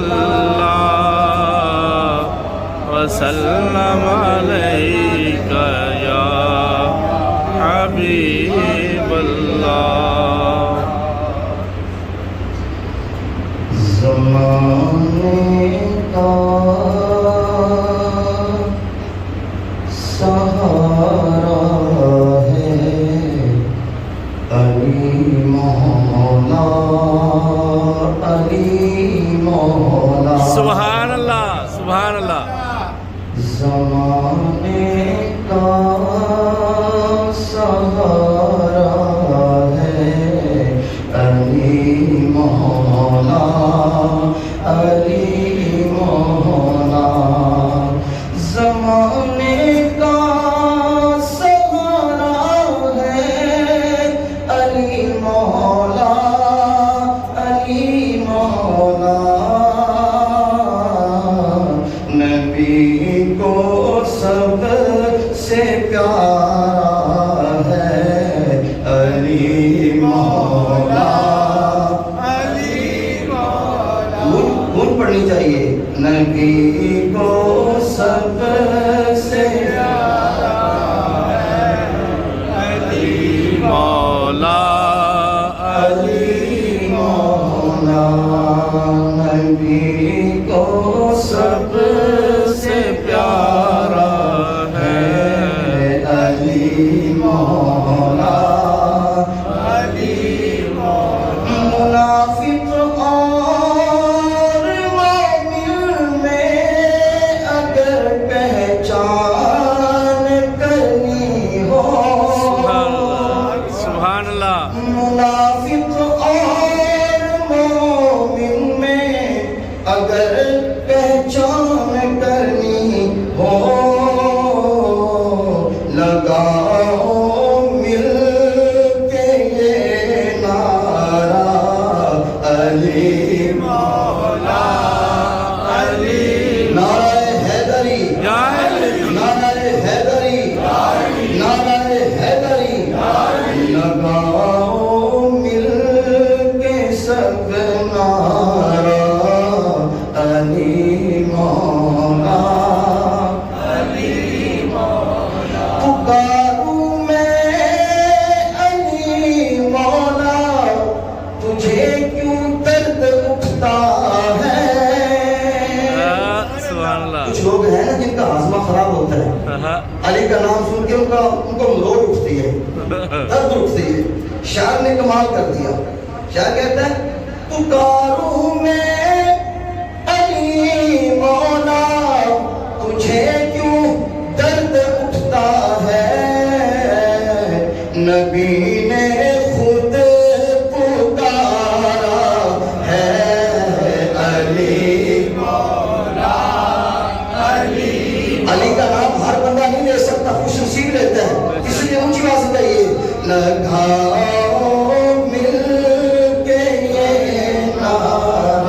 الله وسلم عليك يا حبيب الله زمانے کا سہارا ہے علی مولا علی مولا سبحان اللہ سبحان اللہ زمانے کا سہارا ہے علی مولا علی مولا زمانے کا سہارا ہے علی مولا علی مولا نبی کو سب سے پیارا ہے علی مولا گھن پڑھنی چاہیے نبی کو سب سے پیارا ہے علی مولا علی مولا نبی کو سب سے پیارا ہے علی مولا علی مولا منافق اور مومن میں اگر پہچان کرنی ہو سبحان اللہ منافق اور مومن میں اگر پہچان کرنی ہو لگاؤ مل کے یہ نعرہ علی مولا علی نعرہ حیدری نعرہ حیدری نعرہ حیدری لگاؤ مل کے سب نعرہ علی مولا علی مولا پکاروں میں علی مولا تجھے کیوں درد اٹھتا ہے سبحان اللہ کچھ لوگ ہیں نا جن کا ہاضمہ خراب ہوتا ہے علی کا نام سن کے ان کو مروڑ اٹھتی ہے درد اٹھتی ہے شاعر نے کمال کر دیا شاعر کہتا ہے پکاروں میں علی مولا تجھے کیوں درد اٹھتا ہے نبی نے خود پکارا ہے علی مولا علی علی کا نام ہر بندہ نہیں لے سکتا خوش نصیب لیتا ہے اس لیے اونچی آواز سے کہیے لگاؤ مل کے یہ نعرہ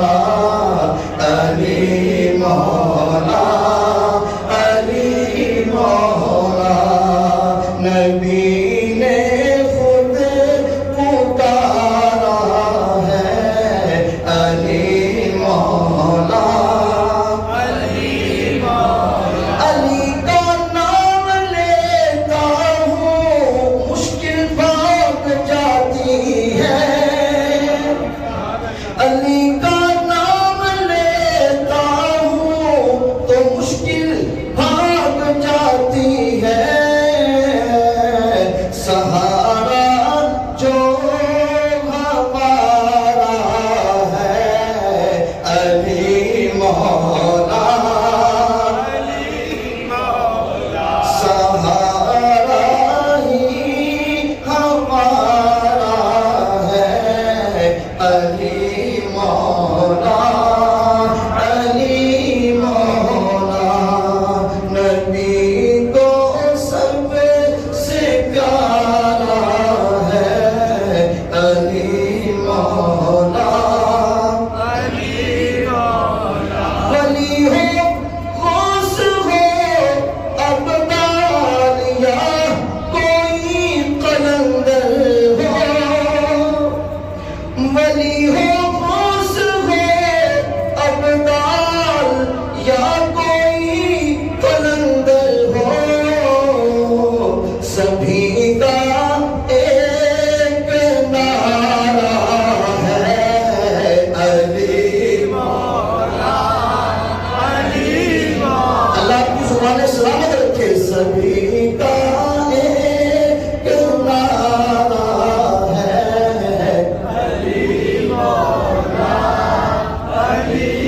علی